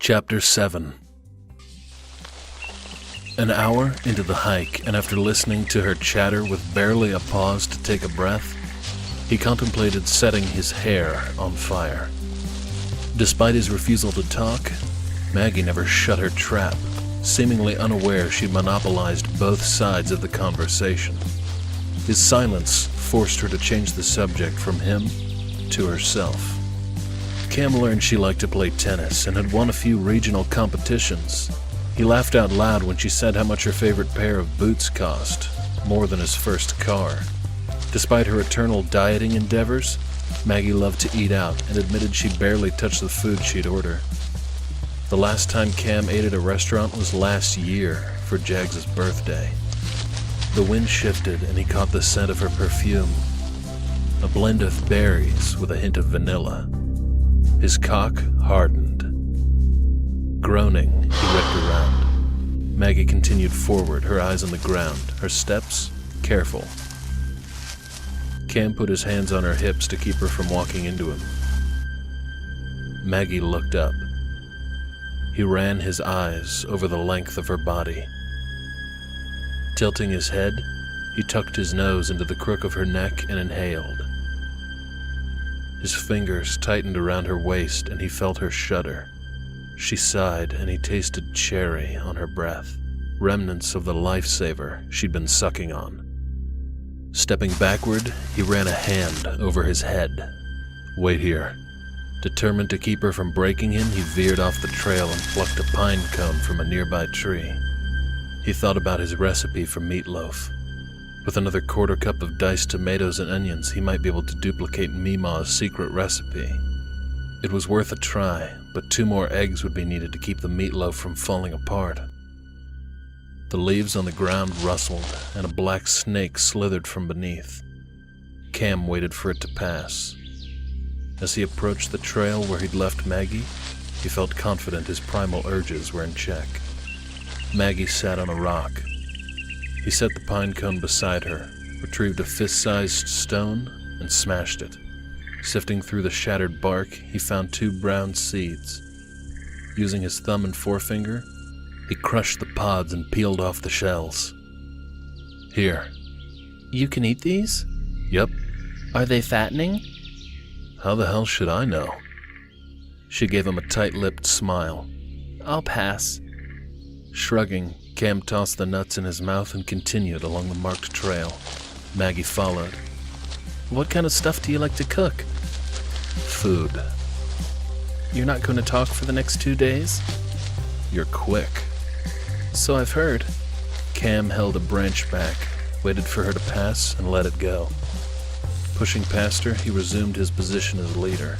Chapter 7. An hour into the hike, and after listening to her chatter with barely a pause to take a breath, he contemplated setting his hair on fire. Despite his refusal to talk, Maggie never shut her trap, seemingly unaware she monopolized both sides of the conversation. His silence forced her to change the subject from him to herself. Cam learned she liked to play tennis and had won a few regional competitions. He laughed out loud when she said how much her favorite pair of boots cost, more than his first car. Despite her eternal dieting endeavors, Maggie loved to eat out and admitted she barely touched the food she'd order. The last time Cam ate at a restaurant was last year for Jags' birthday. The wind shifted and he caught the scent of her perfume, a blend of berries with a hint of vanilla. His cock hardened. Groaning, he whipped around. Maggie continued forward, her eyes on the ground, her steps careful. Cam put his hands on her hips to keep her from walking into him. Maggie looked up. He ran his eyes over the length of her body. Tilting his head, he tucked his nose into the crook of her neck and inhaled. His fingers tightened around her waist and he felt her shudder. She sighed and he tasted cherry on her breath, remnants of the lifesaver she'd been sucking on. Stepping backward, he ran a hand over his head. "Wait here." Determined to keep her from breaking him, he veered off the trail and plucked a pine cone from a nearby tree. He thought about his recipe for meatloaf. With another quarter cup of diced tomatoes and onions, he might be able to duplicate Mima's secret recipe. It was worth a try, but 2 more eggs would be needed to keep the meatloaf from falling apart. The leaves on the ground rustled, and a black snake slithered from beneath. Cam waited for it to pass. As he approached the trail where he'd left Maggie, he felt confident his primal urges were in check. Maggie sat on a rock. He set the pine cone beside her, retrieved a fist-sized stone, and smashed it. Sifting through the shattered bark, he found 2 brown seeds. Using his thumb and forefinger, he crushed the pods and peeled off the shells. "Here." "You can eat these?" "Yep." "Are they fattening?" "How the hell should I know?" She gave him a tight-lipped smile. "I'll pass." Shrugging, Cam tossed the nuts in his mouth and continued along the marked trail. Maggie followed. "What kind of stuff do you like to cook?" "Food." "You're not going to talk for the next 2 days?" "You're quick." "So I've heard." Cam held a branch back, waited for her to pass, and let it go. Pushing past her, he resumed his position as leader.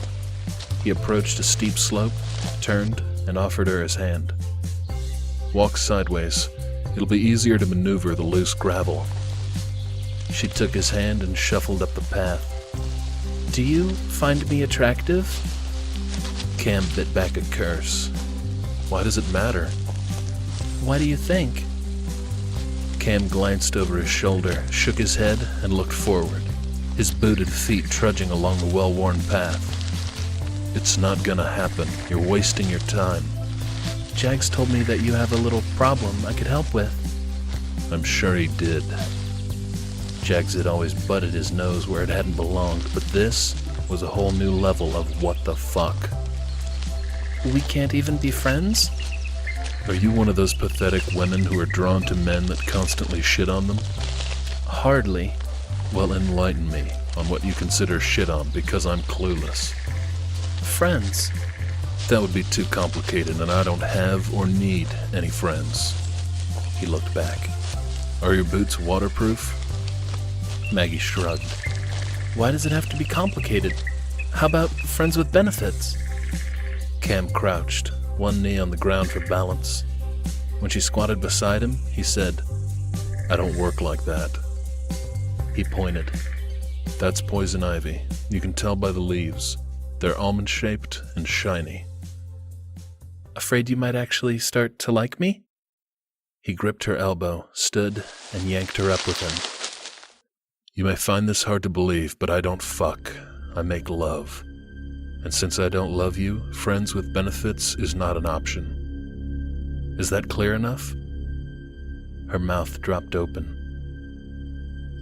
He approached a steep slope, turned, and offered her his hand. "Walk sideways. It'll be easier to maneuver the loose gravel." She took his hand and shuffled up the path. "Do you find me attractive?" Cam bit back a curse. "Why does it matter?" "Why do you think?" Cam glanced over his shoulder, shook his head, and looked forward, his booted feet trudging along the well-worn path. "It's not gonna happen. You're wasting your time." "Jags told me that you have a little problem I could help with." "I'm sure he did." Jags had always butted his nose where it hadn't belonged, but this was a whole new level of what the fuck. "We can't even be friends?" "Are you one of those pathetic women who are drawn to men that constantly shit on them?" "Hardly." "Well, enlighten me on what you consider shit on, because I'm clueless." "Friends." "That would be too complicated, and I don't have or need any friends." He looked back. "Are your boots waterproof?" Maggie shrugged. "Why does it have to be complicated? How about friends with benefits?" Cam crouched, one knee on the ground for balance. When she squatted beside him, he said, "I don't work like that." He pointed. "That's poison ivy. You can tell by the leaves. They're almond-shaped and shiny." "Afraid you might actually start to like me?" He gripped her elbow, stood, and yanked her up with him. "You may find this hard to believe, but I don't fuck. I make love." And since I don't love you, friends with benefits is not an option. Is that clear enough? Her mouth dropped open.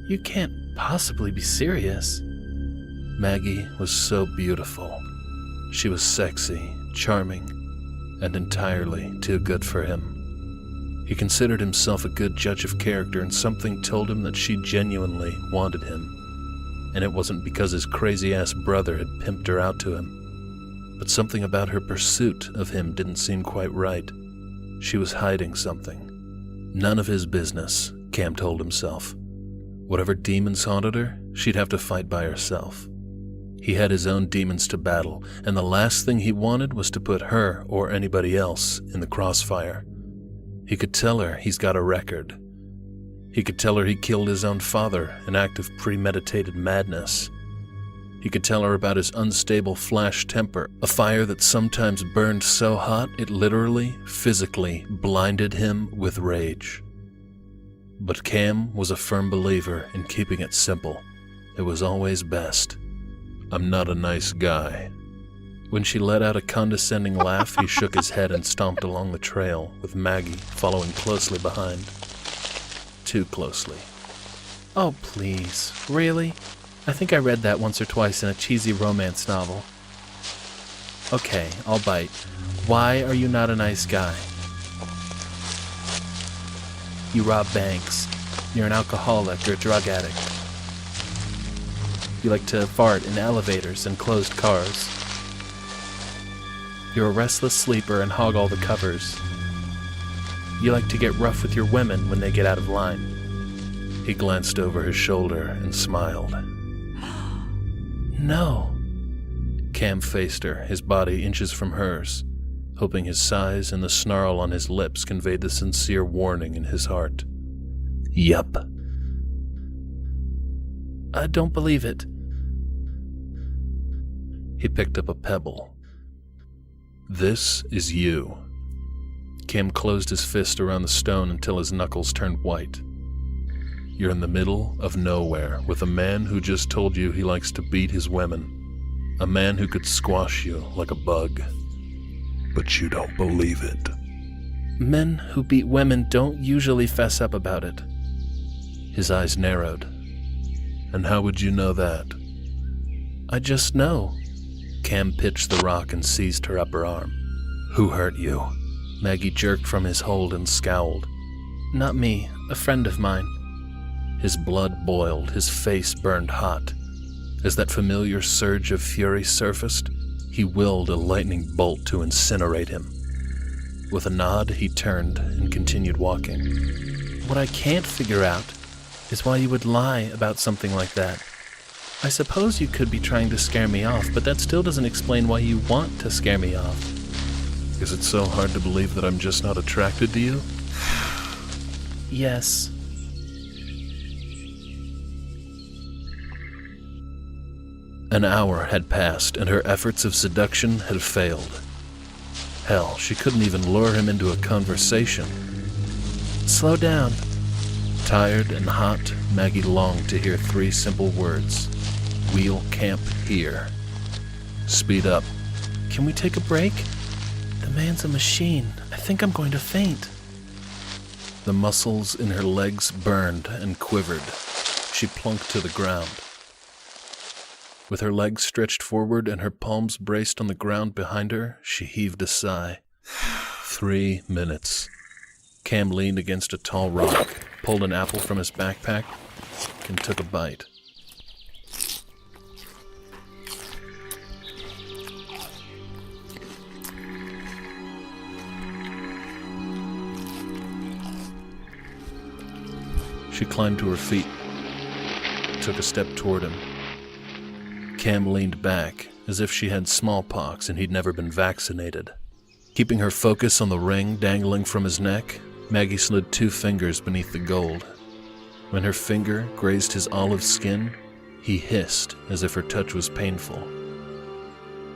You can't possibly be serious. Maggie was so beautiful. She was sexy, charming, and entirely too good for him. He considered himself a good judge of character, and something told him that she genuinely wanted him. And it wasn't because his crazy-ass brother had pimped her out to him. But something about her pursuit of him didn't seem quite right. She was hiding something. None of his business, Cam told himself. Whatever demons haunted her, she'd have to fight by herself. He had his own demons to battle, and the last thing he wanted was to put her or anybody else in the crossfire. He could tell her he's got a record. He could tell her he killed his own father, an act of premeditated madness. He could tell her about his unstable flash temper, a fire that sometimes burned so hot it literally, physically blinded him with rage. But Cam was a firm believer in keeping it simple. It was always best. I'm not a nice guy. When she let out a condescending laugh, he shook his head and stomped along the trail, with Maggie following closely behind. Too closely. Oh, please. Really? I think I read that once or twice in a cheesy romance novel. Okay, I'll bite. Why are you not a nice guy? You rob banks. You're an alcoholic or a drug addict. You like to fart in elevators and closed cars. You're a restless sleeper and hog all the covers. You like to get rough with your women when they get out of line. He glanced over his shoulder and smiled. No. Cam faced her, his body inches from hers, hoping his size and the snarl on his lips conveyed the sincere warning in his heart. Yup. I don't believe it. He picked up a pebble. This is you. Cam closed his fist around the stone until his knuckles turned white. You're in the middle of nowhere with a man who just told you he likes to beat his women. A man who could squash you like a bug. But you don't believe it. Men who beat women don't usually fess up about it. His eyes narrowed. And how would you know that? I just know. Cam pitched the rock and seized her upper arm. Who hurt you? Maggie jerked from his hold and scowled. Not me, a friend of mine. His blood boiled, his face burned hot. As that familiar surge of fury surfaced, he willed a lightning bolt to incinerate him. With a nod, he turned and continued walking. What I can't figure out is why you would lie about something like that. I suppose you could be trying to scare me off, but that still doesn't explain why you want to scare me off. Is it so hard to believe that I'm just not attracted to you? Yes. An hour had passed, and her efforts of seduction had failed. Hell, she couldn't even lure him into a conversation. Slow down. Tired and hot, Maggie longed to hear 3 simple words. We'll camp here. Speed up. Can we take a break? The man's a machine. I think I'm going to faint. The muscles in her legs burned and quivered. She plunked to the ground. With her legs stretched forward and her palms braced on the ground behind her, she heaved a sigh. 3 minutes. Cam leaned against a tall rock, pulled an apple from his backpack, and took a bite. She climbed to her feet, took a step toward him. Cam leaned back, as if she had smallpox and he'd never been vaccinated. Keeping her focus on the ring dangling from his neck, Maggie slid 2 fingers beneath the gold. When her finger grazed his olive skin, he hissed as if her touch was painful.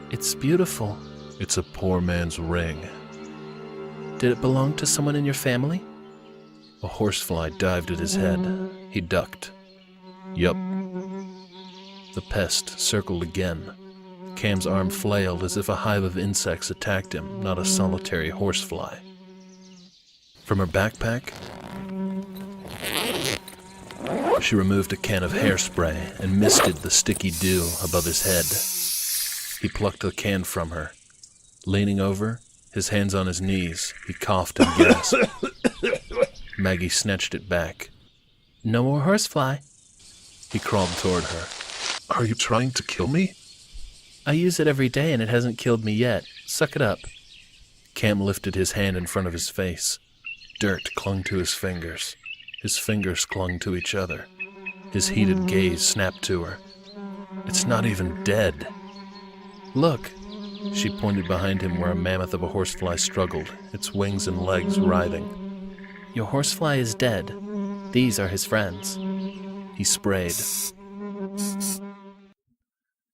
It's beautiful. It's a poor man's ring. Did it belong to someone in your family? A horsefly dived at his head. He ducked. Yup. The pest circled again. Cam's arm flailed as if a hive of insects attacked him, not a solitary horsefly. From her backpack, she removed a can of hairspray and misted the sticky dew above his head. He plucked the can from her. Leaning over, his hands on his knees, he coughed and gasped. Maggie snatched it back. No more horsefly. He crawled toward her. Are you trying to kill me? I use it every day and it hasn't killed me yet. Suck it up. Cam lifted his hand in front of his face. Dirt clung to his fingers. His fingers clung to each other. His heated gaze snapped to her. It's not even dead. Look. She pointed behind him where a mammoth of a horsefly struggled, its wings and legs writhing. Your horsefly is dead. These are his friends. He sprayed.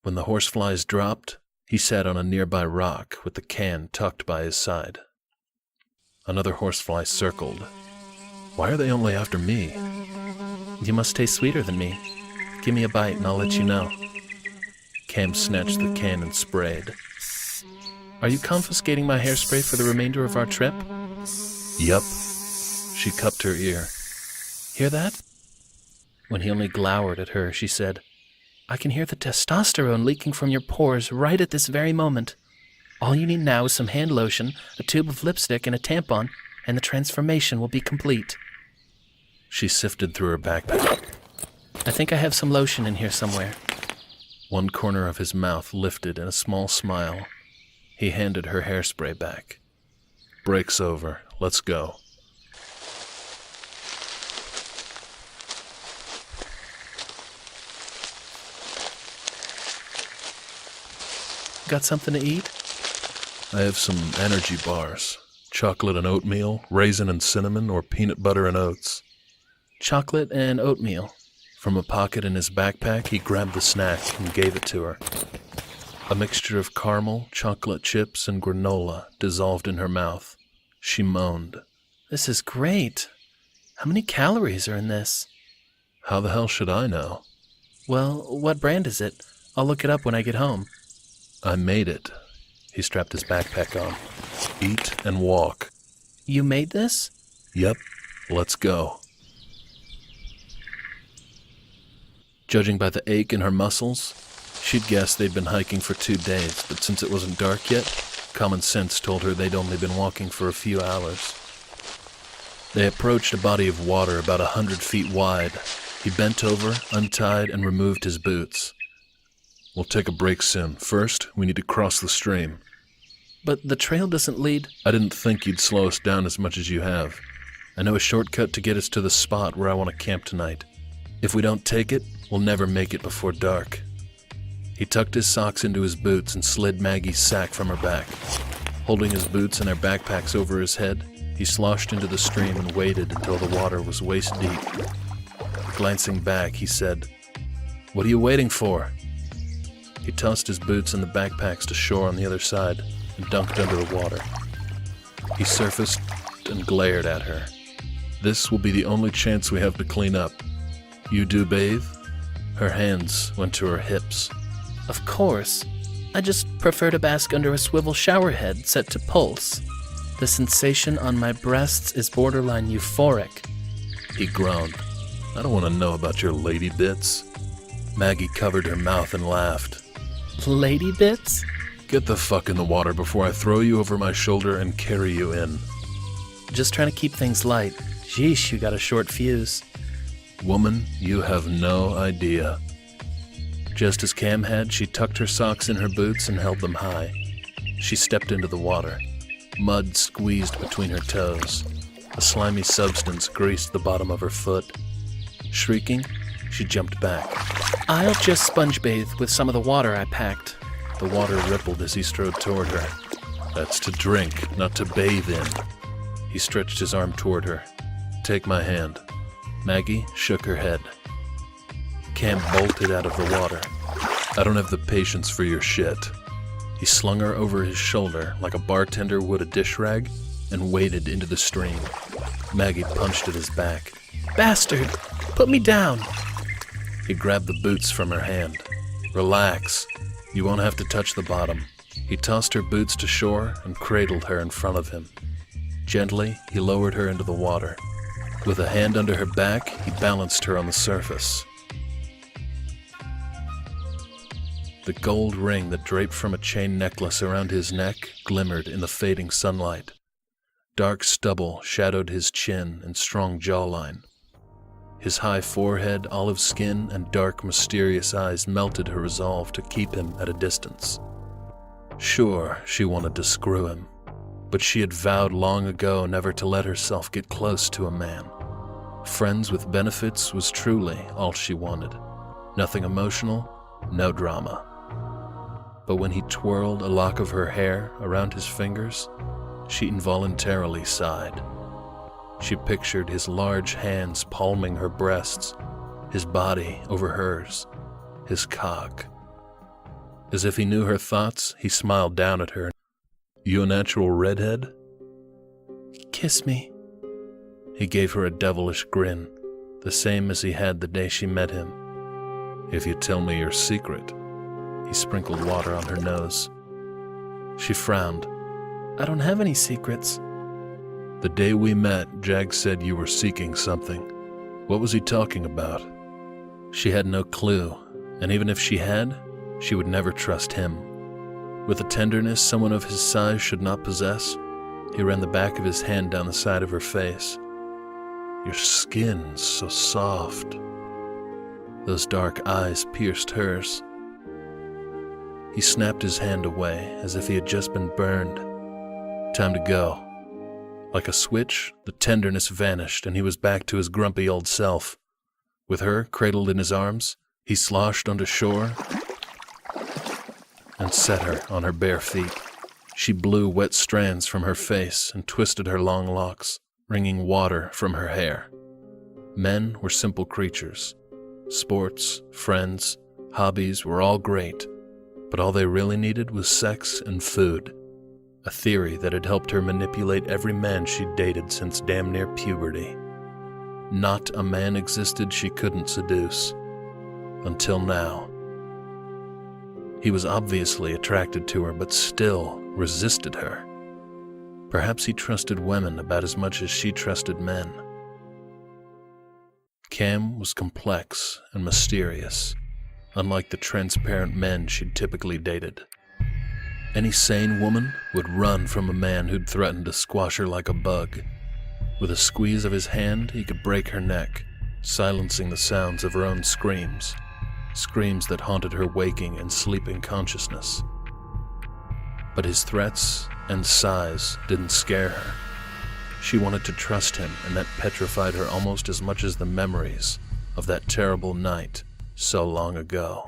When the horseflies dropped, he sat on a nearby rock with the can tucked by his side. Another horsefly circled. Why are they only after me? You must taste sweeter than me. Give me a bite and I'll let you know. Cam snatched the can and sprayed. Are you confiscating my hairspray for the remainder of our trip? Yup. She cupped her ear. Hear that? When he only glowered at her, she said, I can hear the testosterone leaking from your pores right at this very moment. All you need now is some hand lotion, a tube of lipstick, and a tampon, and the transformation will be complete. She sifted through her backpack. I think I have some lotion in here somewhere. One corner of his mouth lifted in a small smile. He handed her hairspray back. Break's over. Let's go. Got something to eat? I have some energy bars. Chocolate and oatmeal, raisin and cinnamon, or peanut butter and oats. Chocolate and oatmeal. From a pocket in his backpack, he grabbed the snack and gave it to her. A mixture of caramel, chocolate chips, and granola dissolved in her mouth. She moaned. This is great. How many calories are in this? How the hell should I know? Well, what brand is it? I'll look it up when I get home. I made it. He strapped his backpack on. Eat and walk. You made this? Yep. Let's go. Judging by the ache in her muscles, she'd guessed they'd been hiking for 2 days, but since it wasn't dark yet, common sense told her they'd only been walking for a few hours. They approached a body of water about 100 feet wide. He bent over, untied, and removed his boots. We'll take a break soon. First, we need to cross the stream. But the trail doesn't lead... I didn't think you'd slow us down as much as you have. I know a shortcut to get us to the spot where I want to camp tonight. If we don't take it, we'll never make it before dark. He tucked his socks into his boots and slid Maggie's sack from her back. Holding his boots and their backpacks over his head, he sloshed into the stream and waited until the water was waist deep. Glancing back, he said, "What are you waiting for?" He tossed his boots and the backpacks to shore on the other side and dunked under the water. He surfaced and glared at her. "This will be the only chance we have to clean up. You do bathe?" Her hands went to her hips. Of course. I just prefer to bask under a swivel shower head set to pulse. The sensation on my breasts is borderline euphoric. He groaned. "I don't want to know about your lady bits." Maggie covered her mouth and laughed. Lady bits? "Get the fuck in the water before I throw you over my shoulder and carry you in." Just trying to keep things light. Sheesh, you got a short fuse. "Woman, you have no idea." Just as Cam had, she tucked her socks in her boots and held them high. She stepped into the water. Mud squeezed between her toes. A slimy substance greased the bottom of her foot. Shrieking, she jumped back. I'll just sponge bathe with some of the water I packed. The water rippled as he strode toward her. "That's to drink, not to bathe in." He stretched his arm toward her. "Take my hand." Maggie shook her head. Cam bolted out of the water. "I don't have the patience for your shit." He slung her over his shoulder like a bartender would a dish rag and waded into the stream. Maggie punched at his back. Bastard! Put me down! He grabbed the boots from her hand. "Relax. You won't have to touch the bottom. He tossed her boots to shore and cradled her in front of him. Gently, he lowered her into the water. With a hand under her back, he balanced her on the surface. The gold ring that draped from a chain necklace around his neck glimmered in the fading sunlight. Dark stubble shadowed his chin and strong jawline. His high forehead, olive skin, and dark, mysterious eyes melted her resolve to keep him at a distance. Sure, she wanted to screw him, but she had vowed long ago never to let herself get close to a man. Friends with benefits was truly all she wanted. Nothing emotional, no drama. But when he twirled a lock of her hair around his fingers, she involuntarily sighed. She pictured his large hands palming her breasts, his body over hers, his cock. As if he knew her thoughts, he smiled down at her. You a natural redhead? Kiss me. He gave her a devilish grin, the same as he had the day she met him. If you tell me your secret. He sprinkled water on her nose. She frowned. I don't have any secrets. The day we met, Jag said you were seeking something. What was he talking about? She had no clue, and even if she had, she would never trust him. With a tenderness someone of his size should not possess, he ran the back of his hand down the side of her face. Your skin's so soft. Those dark eyes pierced hers. He snapped his hand away as if he had just been burned. Time to go. Like a switch, the tenderness vanished and he was back to his grumpy old self. With her cradled in his arms, he sloshed onto shore and set her on her bare feet. She blew wet strands from her face and twisted her long locks, wringing water from her hair. Men were simple creatures. Sports, friends, hobbies were all great, but all they really needed was sex and food. A theory that had helped her manipulate every man she'd dated since damn near puberty. Not a man existed she couldn't seduce. Until now. He was obviously attracted to her, but still resisted her. Perhaps he trusted women about as much as she trusted men. Cam was complex and mysterious, unlike the transparent men she'd typically dated. Any sane woman would run from a man who'd threatened to squash her like a bug. With a squeeze of his hand, he could break her neck, silencing the sounds of her own screams. Screams that haunted her waking and sleeping consciousness. But his threats and sighs didn't scare her. She wanted to trust him, and that petrified her almost as much as the memories of that terrible night so long ago.